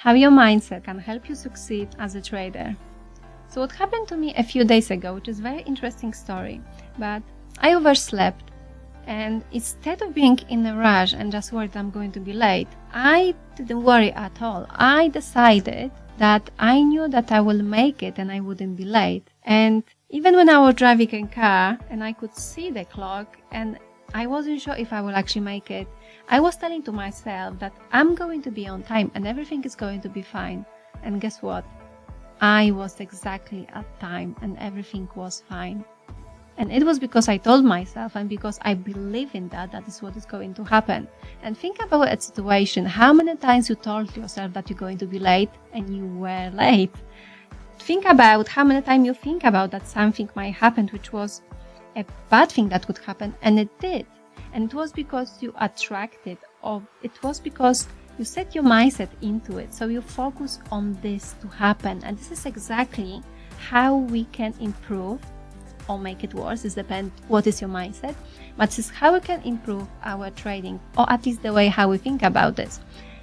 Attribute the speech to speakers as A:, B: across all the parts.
A: how your mindset can help you succeed as a trader. So what happened to me a few days ago, which is a very interesting story, but I overslept, and instead of being in a rush and just worried I'm going to be late, I didn't worry at all. I decided that I knew that I will make it and I wouldn't be late. And even when I was driving a car and I could see the clock and I wasn't sure if I will actually make it, I was telling to myself that I'm going to be on time and everything is going to be fine. And guess what? I was exactly at time and everything was fine. And it was because I told myself and because I believe in that is what is going to happen. And think about a situation. How many times you told yourself that you're going to be late and you were late? Think about how many times you think about that something might happen, which was a bad thing that could happen, and it did. And it was because you attracted, or it was because you set your mindset into it. So you focus on this to happen. And this is exactly how we can improve or make it worse. It depends what is your mindset. But this is how we can improve our trading, or at least the way how we think about this.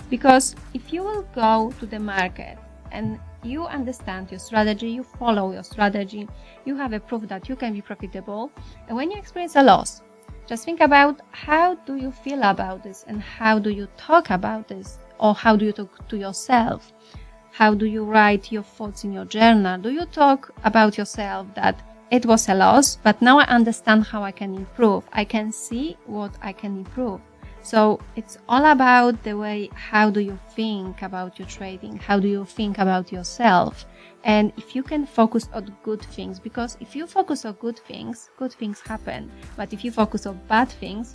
A: Because if you will go to the market and you understand your strategy, you follow your strategy, you have a proof that you can be profitable, and when you experience a loss, just think about how do you feel about this and how do you talk about this, or how do you talk to yourself? How do you write your thoughts in your journal? Do you talk about yourself that it was a loss, but now I understand how I can improve. I can see what I can improve. So it's all about the way, how do you think about your trading? How do you think about yourself? And if you can focus on good things, because if you focus on good things happen. But if you focus on bad things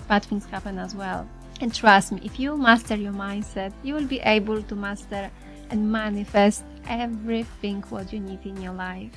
A: happen as well. And trust me, if you master your mindset, you will be able to master and manifest everything what you need in your life.